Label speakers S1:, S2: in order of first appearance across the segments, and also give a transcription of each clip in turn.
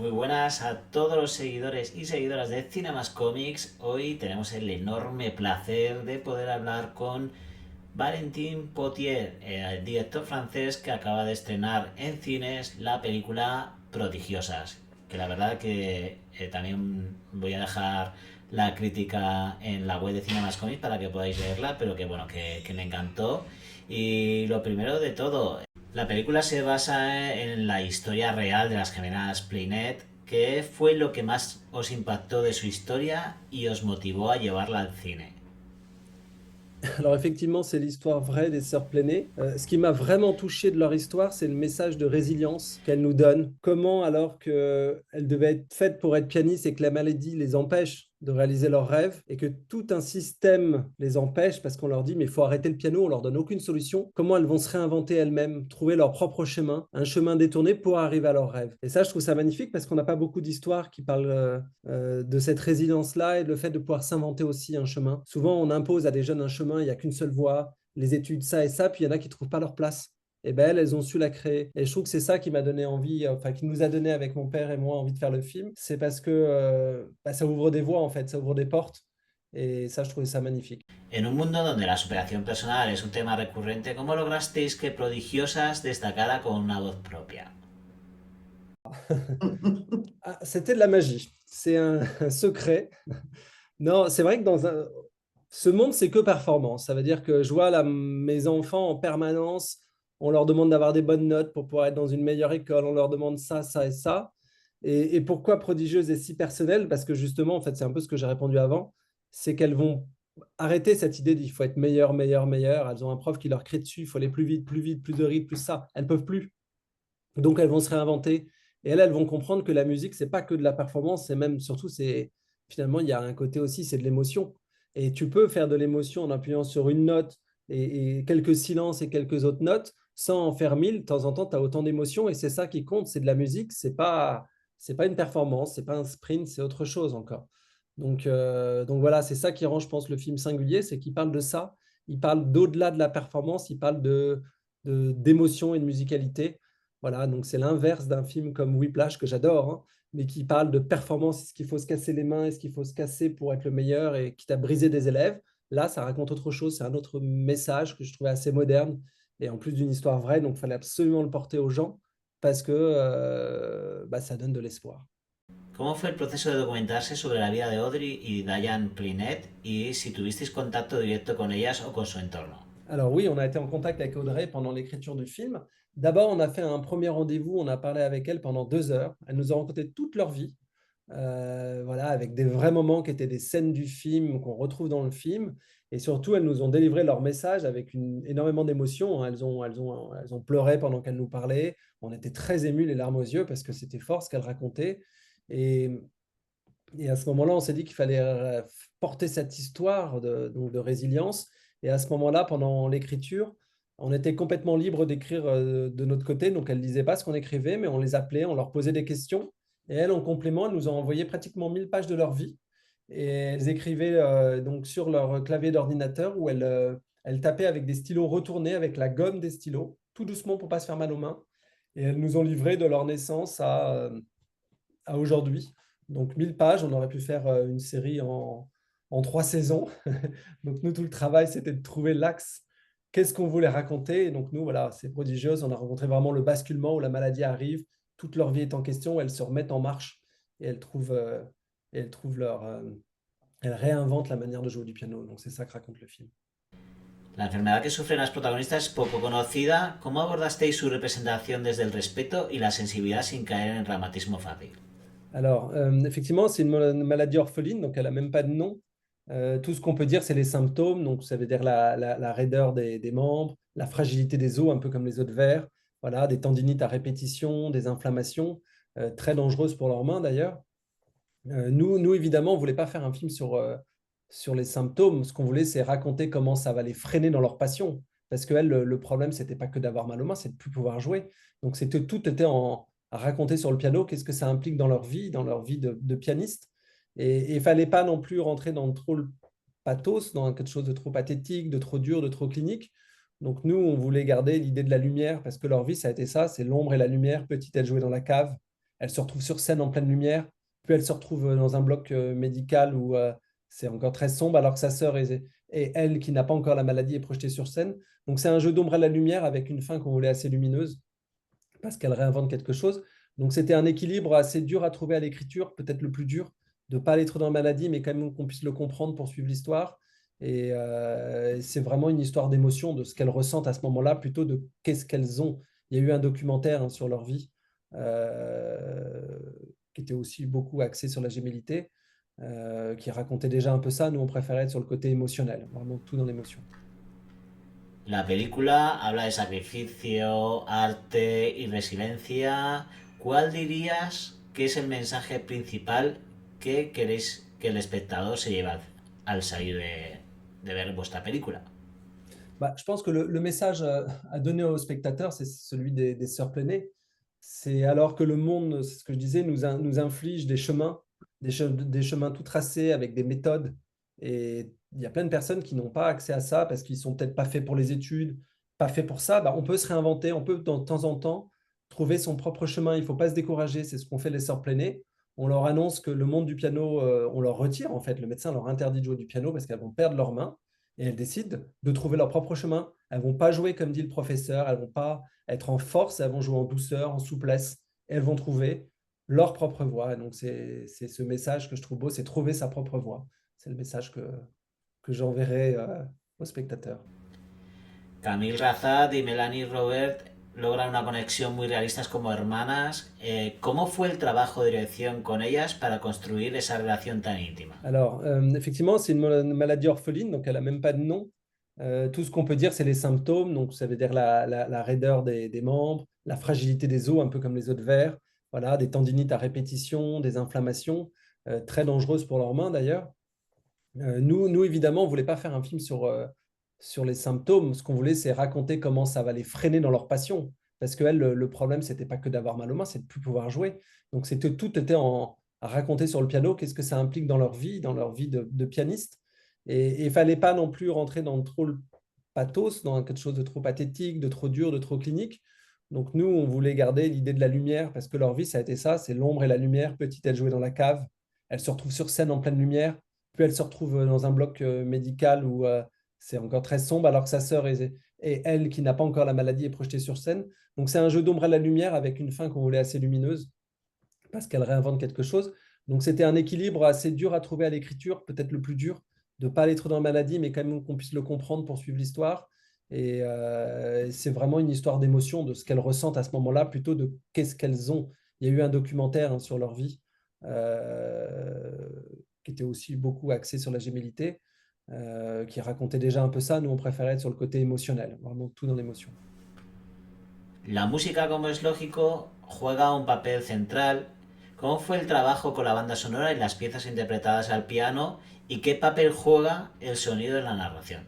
S1: Muy buenas a todos los seguidores y seguidoras de Cinemas Comics. Hoy tenemos el enorme placer de poder hablar con Valentin Potier, el director francés que acaba de estrenar en cines la película Prodigiosas. Que la verdad que también voy a dejar la crítica en la web de Cinemas Comics para que podáis leerla, pero que bueno, que me encantó. Y lo primero de todo, la película se basa en la historia real de las gemelas Plinet. ¿Qué fue lo que más os impactó de su historia y os motivó a llevarla al cine?
S2: Alors effectivement, c'est l'histoire vraie des sœurs Pléné. Ce qui m'a vraiment touché de leur histoire, c'est le message de résilience qu'elles nous donnent. Comment, alors qu'elles devaient être faites pour être pianistes et que la maladie les empêche de réaliser leurs rêves et que tout un système les empêche parce qu'on leur dit mais il faut arrêter le piano, on leur donne aucune solution. Comment elles vont se réinventer elles-mêmes, trouver leur propre chemin, un chemin détourné pour arriver à leurs rêves. Et ça, je trouve ça magnifique parce qu'on n'a pas beaucoup d'histoires qui parlent de cette résilience-là et le fait de pouvoir s'inventer aussi un chemin. Souvent, on impose à des jeunes un chemin, il n'y a qu'une seule voie, les études, ça et ça, puis il y en a qui ne trouvent pas leur place. Et ben elles ont su la créer. Et je trouve que c'est ça qui m'a donné envie, enfin qui nous a donné avec mon père et moi envie de faire le film. C'est parce que ça ouvre des voies en fait, ça ouvre des portes. Et ça, je trouvais ça magnifique.
S1: En un mundo donde la superación personal es un tema recurrente, ¿cómo lograsteis que Prodigiosas destacara con una voz propia?
S2: Ah, c'était de la magie. C'est un secret. Non, c'est vrai que ce monde, c'est que performance. Ça veut dire que je vois là, mes enfants en permanence, on leur demande d'avoir des bonnes notes pour pouvoir être dans une meilleure école, on leur demande ça, ça et ça. Et pourquoi prodigieuse est si personnelle? Parce que justement, en fait, c'est un peu ce que j'ai répondu avant, c'est qu'elles vont arrêter cette idée d'il faut être meilleur, meilleur, meilleur. Elles ont un prof qui leur crie dessus, il faut aller plus vite, plus de rythme, plus ça. Elles ne peuvent plus. Donc, elles vont se réinventer. Et elles vont comprendre que la musique, c'est pas que de la performance, c'est même, surtout, c'est finalement, il y a un côté aussi, c'est de l'émotion. Et tu peux faire de l'émotion en appuyant sur une note et quelques silences et quelques autres notes, sans en faire mille. De temps en temps, tu as autant d'émotions et c'est ça qui compte, c'est de la musique, c'est pas une performance, c'est pas un sprint, c'est autre chose encore. Donc voilà, c'est ça qui rend, je pense, le film singulier, c'est qu'il parle de ça, il parle d'au-delà de la performance, il parle d'émotion et de musicalité. Voilà, donc c'est l'inverse d'un film comme Whiplash que j'adore, hein, mais qui parle de performance, est-ce qu'il faut se casser les mains, est-ce qu'il faut se casser pour être le meilleur et qui t'a brisé des élèves. Là, ça raconte autre chose, c'est un autre message que je trouvais assez moderne et en plus d'une histoire vraie, donc il fallait absolument le porter aux gens parce que ça donne de l'espoir.
S1: ¿Cómo fue el proceso de documentarse sobre la vida de Audrey y Diane Plinet y si tuvisteis contacto directo con ellas o con su entorno?
S2: Alors oui, on a été en contact avec Audrey pendant l'écriture du film. D'abord, on a fait un premier rendez-vous, on a parlé avec elle pendant 2 heures. Elle nous a raconté toute leur vie, voilà, avec des vrais moments qui étaient des scènes du film qu'on retrouve dans le film. Et surtout, elles nous ont délivré leur message avec énormément d'émotion, hein. Elles ont pleuré pendant qu'elles nous parlaient. On était très émus, les larmes aux yeux, parce que c'était fort ce qu'elles racontaient. Et, et à ce moment-là, on s'est dit qu'il fallait porter cette histoire donc de résilience. Et à ce moment-là, pendant l'écriture, on était complètement libre d'écrire de notre côté. Donc, elles ne lisaient pas ce qu'on écrivait, mais on les appelait, on leur posait des questions. Et elles, en complément, elles nous ont envoyé pratiquement 1000 pages de leur vie. Et elles écrivaient donc sur leur clavier d'ordinateur où elles tapaient avec des stylos retournés, avec la gomme des stylos, tout doucement pour ne pas se faire mal aux mains. Et elles nous ont livré de leur naissance à aujourd'hui. Donc 1000 pages, on aurait pu faire une série en 3 saisons. Donc nous, tout le travail, c'était de trouver l'axe. Qu'est-ce qu'on voulait raconter? Et donc nous, voilà, c'est prodigieuse. On a rencontré vraiment le basculement où la maladie arrive, toute leur vie est en question, elles se remettent en marche et elles trouvent elles réinventent la manière de jouer du piano. Donc c'est ça que raconte le film.
S1: La enfermedad que sufren las protagonistas es poco conocida. ¿Cómo abordasteis su representación desde el respeto y la sensibilidad sin caer en el dramatismo fácil?
S2: Alors, effectivement, c'est une maladie orpheline, donc elle n'a même pas de nom. Tout ce qu'on peut dire, c'est les symptômes. Donc, ça veut dire la raideur des membres, la fragilité des os, un peu comme les os de verre, voilà, des tendinites à répétition, des inflammations, très dangereuses pour leurs mains d'ailleurs. Nous, évidemment, on ne voulait pas faire un film sur les symptômes. Ce qu'on voulait, c'est raconter comment ça va les freiner dans leur passion. Parce que elles, le problème, c'était pas que d'avoir mal aux mains, c'est de ne plus pouvoir jouer. Donc, tout était à raconter sur le piano, qu'est-ce que ça implique dans leur vie de pianiste. Et il ne fallait pas non plus rentrer dans trop le pathos, dans quelque chose de trop pathétique, de trop dur, de trop clinique. Donc, nous, on voulait garder l'idée de la lumière, parce que leur vie, ça a été ça, c'est l'ombre et la lumière. Petite, elle jouait dans la cave, elle se retrouve sur scène en pleine lumière, puis elle se retrouve dans un bloc médical où c'est encore très sombre, alors que sa sœur et elle, qui n'a pas encore la maladie, est projetée sur scène. Donc c'est un jeu d'ombre à la lumière avec une fin qu'on voulait assez lumineuse, parce qu'elle réinvente quelque chose. Donc c'était un équilibre assez dur à trouver à l'écriture, peut-être le plus dur, de ne pas aller trop dans la maladie, mais quand même qu'on puisse le comprendre pour suivre l'histoire. Et c'est vraiment une histoire d'émotion, de ce qu'elles ressentent à ce moment-là, plutôt de qu'est-ce qu'elles ont. Il y a eu un documentaire sur leur vie euh, qui était aussi beaucoup axé sur la gémellité, qui racontait déjà un peu ça. Nous, on préférait être sur le côté émotionnel, vraiment tout dans l'émotion.
S1: La película habla de sacrificio, arte y resiliencia. ¿Cuál dirías que es el mensaje principal que queréis que el espectador se lleve al salir de ver vuestra película?
S2: Bah, je pense que le message à donner aux spectateurs, c'est celui des sœurs Plenet. C'est alors que le monde, c'est ce que je disais, nous inflige des chemins, des chemins tout tracés avec des méthodes. Et il y a plein de personnes qui n'ont pas accès à ça parce qu'ils sont peut-être pas faits pour les études, pas faits pour ça. Bah, on peut se réinventer, on peut de temps en temps trouver son propre chemin. Il ne faut pas se décourager. C'est ce qu'ont fait les sœurs Plenet. On leur annonce que le monde du piano, on leur retire en fait. Le médecin leur interdit de jouer du piano parce qu'elles vont perdre leurs mains et elles décident de trouver leur propre chemin. Elles ne vont pas jouer comme dit le professeur, elles ne vont pas être en force, elles vont jouer en douceur, en souplesse, et elles vont trouver leur propre voie. Et donc c'est ce message que je trouve beau, c'est trouver sa propre voie. C'est le message que j'enverrai aux spectateurs.
S1: Camille Razat y Melanie Robert logran una conexión muy realistas como hermanas. ¿Cómo fue el trabajo de dirección con ellas para construir esa relación tan íntima?
S2: Alors, effectivement, c'est une maladie orpheline, donc elle n'a même pas de nom. Tout ce qu'on peut dire, c'est les symptômes. Donc, ça veut dire la raideur des membres, la fragilité des os, un peu comme les os de verre, voilà, des tendinites à répétition, des inflammations, très dangereuses pour leurs mains d'ailleurs. Nous, évidemment, on ne voulait pas faire un film sur les symptômes. Ce qu'on voulait, c'est raconter comment ça va les freiner dans leur passion. Parce que elles, le problème, c'était pas que d'avoir mal aux mains, c'est de ne plus pouvoir jouer. Donc, tout était à raconter sur le piano, qu'est-ce que ça implique dans leur vie de pianiste. Et il ne fallait pas non plus rentrer dans trop le pathos, dans quelque chose de trop pathétique, de trop dur, de trop clinique. Donc, nous, on voulait garder l'idée de la lumière, parce que leur vie, ça a été ça, c'est l'ombre et la lumière. Petite, elle jouait dans la cave. Elle se retrouve sur scène en pleine lumière. Puis elle se retrouve dans un bloc médical où c'est encore très sombre, alors que sa sœur et elle, qui n'a pas encore la maladie, est projetée sur scène. Donc c'est un jeu d'ombre à la lumière avec une fin qu'on voulait assez lumineuse, parce qu'elle réinvente quelque chose. Donc c'était un équilibre assez dur à trouver à l'écriture, peut-être le plus dur, de ne pas aller trop dans la maladie, mais quand même qu'on puisse le comprendre pour suivre l'histoire. Et c'est vraiment une histoire d'émotion, de ce qu'elles ressentent à ce moment-là, plutôt de qu'est-ce qu'elles ont. Il y a eu un documentaire sur leur vie. Euh, qui était aussi beaucoup axé sur la gémellité, qui racontait déjà un peu ça. Nous, on préférait être sur le côté émotionnel, vraiment tout dans l'émotion.
S1: La música, como es lógico, juega un papel central. ¿Cómo fue el trabajo con la banda sonora y las piezas interpretadas al piano? ¿Y qué papel juega el sonido en la narración?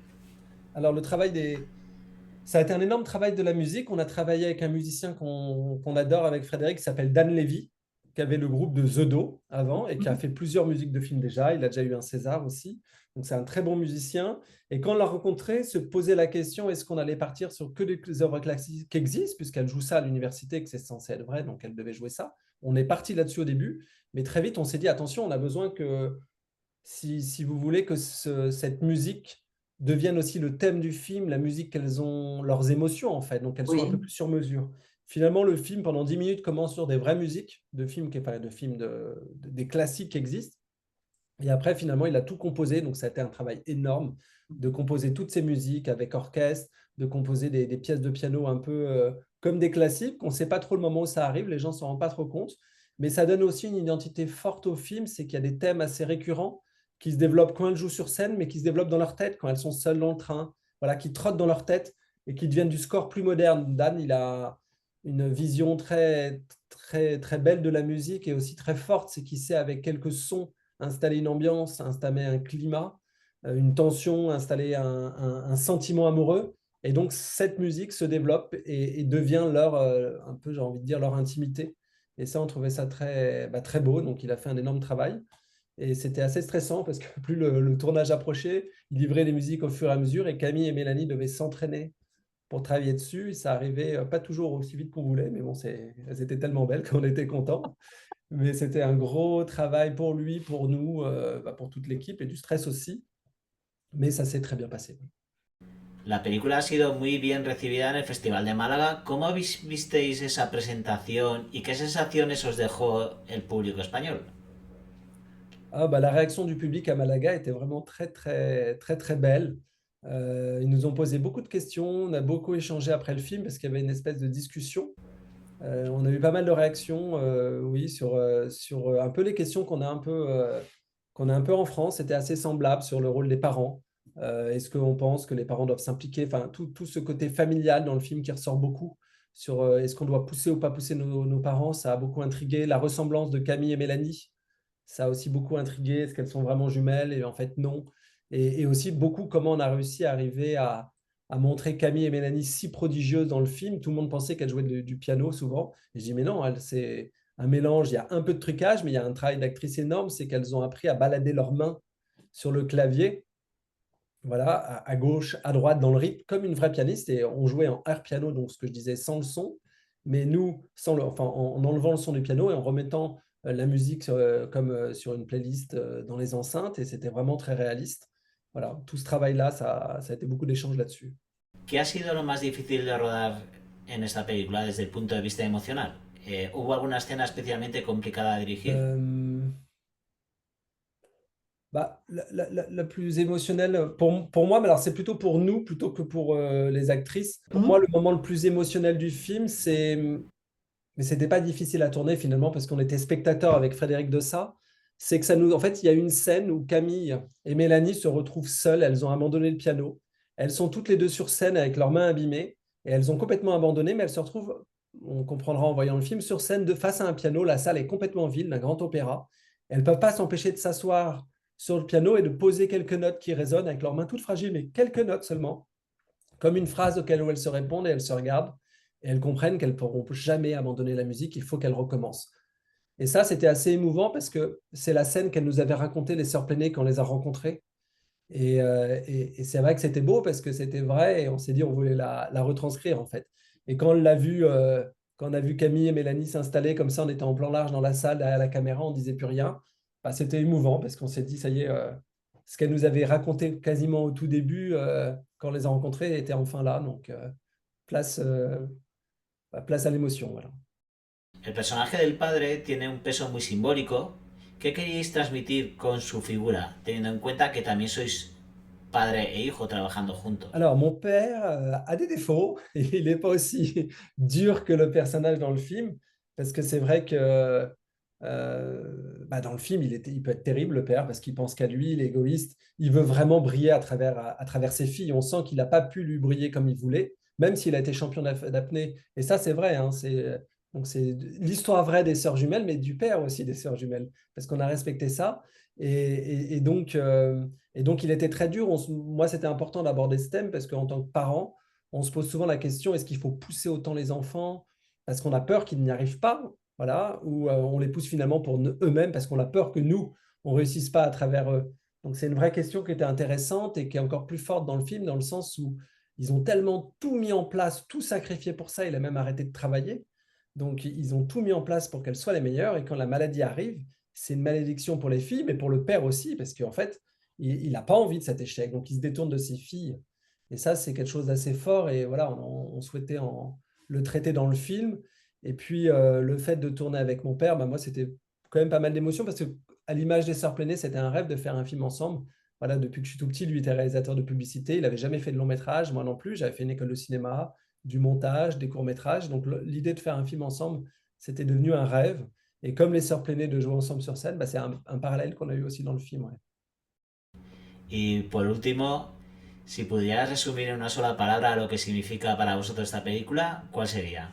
S2: Alors, ça a été un énorme travail de la musique. On a travaillé avec un musicien qu'on adore avec Frédéric, qui s'appelle Dan Levy, qui avait le groupe de The Do avant et qui a fait plusieurs musiques de films déjà. Il a déjà eu un César aussi. Donc, c'est un très bon musicien. Et quand on l'a rencontré, se posait la question, est-ce qu'on allait partir sur que des œuvres classiques qui existent, puisqu'elle joue ça à l'université, que c'est censé être vrai, donc elle devait jouer ça. On est parti là-dessus au début, mais très vite, on s'est dit, attention, on a besoin que, si vous voulez, que cette musique devienne aussi le thème du film, la musique qu'elles ont, leurs émotions en fait, donc elles sont un peu
S1: Oui.
S2: plus sur mesure. Finalement, le film, pendant 10 minutes, commence sur des vraies musiques de films, des classiques qui existent. Et après, finalement, il a tout composé. Donc, ça a été un travail énorme de composer toutes ces musiques avec orchestre, de composer des pièces de piano un peu comme des classiques. On ne sait pas trop le moment où ça arrive, les gens ne s'en rendent pas trop compte. Mais ça donne aussi une identité forte au film, c'est qu'il y a des thèmes assez récurrents qui se développent quand elles jouent sur scène, mais qui se développent dans leur tête, quand elles sont seules dans le train, voilà, qui trottent dans leur tête et qui deviennent du score plus moderne. Dan, il a une vision très, très, très belle de la musique et aussi très forte, c'est qu'il sait avec quelques sons installer une ambiance, installer un climat, une tension, installer un sentiment amoureux. Et donc, cette musique se développe et devient leur, un peu, j'ai envie de dire, leur intimité. Et ça, on trouvait ça très beau. Donc, il a fait un énorme travail. Et c'était assez stressant parce que plus le tournage approchait, il livrait les musiques au fur et à mesure et Camille et Mélanie devaient s'entraîner pour travailler dessus. Ça arrivait pas toujours aussi vite qu'on voulait, mais bon, elles étaient tellement belles qu'on était contents. Mais c'était un gros travail pour lui, pour nous, pour toute l'équipe et du stress aussi. Mais ça s'est très bien passé.
S1: La película ha sido muy bien recibida en el Festival de Málaga. ¿Cómo visteis esa presentación y qué sensaciones os dejó el público español?
S2: Ah, bah, la réaction du public à Malaga était vraiment très, très, très, très belle. Ils nous ont posé beaucoup de questions. On a beaucoup échangé après le film parce qu'il y avait une espèce de discussion. On a eu pas mal de réactions, oui, sur un peu les questions qu'on a un peu en France. C'était assez semblable sur le rôle des parents. Est-ce qu'on pense que les parents doivent s'impliquer? Enfin, tout ce côté familial dans le film qui ressort beaucoup sur est-ce qu'on doit pousser ou pas pousser nos parents, ça a beaucoup intrigué. La ressemblance de Camille et Mélanie, ça a aussi beaucoup intrigué. Est-ce qu'elles sont vraiment jumelles? Et en fait, non. Et aussi beaucoup comment on a réussi à arriver à montrer Camille et Mélanie si prodigieuses dans le film. Tout le monde pensait qu'elles jouaient du piano souvent. Et je dis, mais non, c'est un mélange. Il y a un peu de trucage, mais il y a un travail d'actrice énorme. C'est qu'elles ont appris à balader leurs mains sur le clavier, voilà, à gauche, à droite, dans le rythme, comme une vraie pianiste. Et on jouait en air piano, donc ce que je disais, sans le son. Mais nous, enfin, en enlevant le son du piano et en remettant la musique comme sur une playlist dans les enceintes. Et c'était vraiment très réaliste. Voilà, tout ce travail-là, ça a été beaucoup d'échanges là-dessus.
S1: ¿Qué ha sido lo más difícil de rodar en esta película desde el punto de vista emocional? ¿Hubo alguna escena especialmente complicada de dirigir?
S2: Euh, Bah, la plus émotionnelle pour moi, mais alors c'est plutôt pour nous plutôt que pour les actrices. Pour moi, le moment le plus émotionnel du film, mais c'était pas difficile à tourner finalement parce qu'on était spectateurs avec Frédéric Dessat. C'est que en fait, il y a une scène où Camille et Mélanie se retrouvent seules. Elles ont abandonné le piano. Elles sont toutes les deux sur scène avec leurs mains abîmées et elles ont complètement abandonné, mais elles se retrouvent, on comprendra en voyant le film, sur scène de face à un piano. La salle est complètement vide, d'un grand opéra. Elles ne peuvent pas s'empêcher de s'asseoir sur le piano et de poser quelques notes qui résonnent avec leurs mains toutes fragiles, mais quelques notes seulement, comme une phrase auquel elles se répondent et elles se regardent et elles comprennent qu'elles ne pourront jamais abandonner la musique, il faut qu'elles recommencent. Et ça, c'était assez émouvant parce que c'est la scène qu'elles nous avaient racontée, les sœurs Pléné, quand on les a rencontrées. Et c'est vrai que c'était beau parce que c'était vrai et on s'est dit on voulait la retranscrire en fait. Et quand on a vu Camille et Mélanie s'installer comme ça, on était en plan large dans la salle derrière la caméra, on disait plus rien. Bah, c'était émouvant parce qu'on s'est dit ça y est, ce qu'elle nous avait raconté quasiment au tout début quand on les a rencontrés était enfin là. Donc place, place à l'émotion. Voilà.
S1: El personaje del padre tiene un peso muy simbólico. ¿Qué queríais transmitir con su figura, teniendo en cuenta que también sois padre e hijo trabajando juntos?
S2: Alors, mon père a des défauts. Il n'est pas aussi dur que le personnage dans le film, parce que c'est vrai que dans le film, il peut être terrible, le père, parce qu'il pense qu'à lui, il est égoïste. Il veut vraiment briller à travers ses filles. On sent qu'il n'a pas pu lui briller comme il voulait, même s'il a été champion d'apnée. Et ça, c'est vrai. Hein, donc, c'est l'histoire vraie des sœurs jumelles, mais du père aussi des sœurs jumelles, parce qu'on a respecté ça. Et donc, il était très dur. Moi, c'était important d'aborder ce thème parce qu'en tant que parent, on se pose souvent la question, est-ce qu'il faut pousser autant les enfants parce qu'on a peur qu'ils n'y arrivent pas, voilà, ou on les pousse finalement pour eux-mêmes parce qu'on a peur que nous, on ne réussisse pas à travers eux. Donc, c'est une vraie question qui était intéressante et qui est encore plus forte dans le film, dans le sens où ils ont tellement tout mis en place, tout sacrifié pour ça, il a même arrêté de travailler. Donc, ils ont tout mis en place pour qu'elles soient les meilleures. Et quand la maladie arrive, c'est une malédiction pour les filles, mais pour le père aussi, parce qu'en fait, il n'a pas envie de cet échec. Donc, il se détourne de ses filles. Et ça, c'est quelque chose d'assez fort. Et voilà, on souhaitait le traiter dans le film. Et puis, le fait de tourner avec mon père, moi, c'était quand même pas mal d'émotions parce que, à l'image des Sœurs Plénées, c'était un rêve de faire un film ensemble. Voilà, depuis que je suis tout petit, lui était réalisateur de publicité. Il n'avait jamais fait de long métrage, moi non plus. J'avais fait une école de cinéma, du montage, des courts-métrages. Donc, l'idée de faire un film ensemble, c'était devenu un rêve. Et comme les Sœurs Plénées de jouer ensemble sur scène, c'est un parallèle qu'on a eu aussi dans le film. Ouais.
S1: Y por último, si pudieras resumir en una sola palabra lo que significa para vosotros esta película, ¿cuál sería?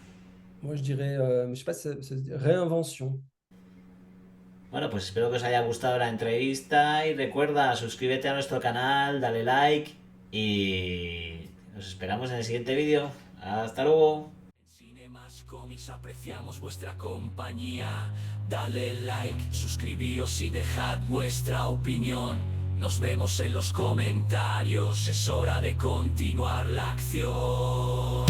S2: Moi, je dirais, je sais pas si ça se dit, réinvention.
S1: Bueno, pues espero que os haya gustado la entrevista y recuerda, suscríbete a nuestro canal, dale like y nos esperamos en el siguiente vídeo. Hasta luego.
S3: Cinemas Comics apreciamos vuestra compañía. Dale like, suscribíos y dejad vuestra opinión. Nos vemos en los comentarios, es hora de continuar la acción.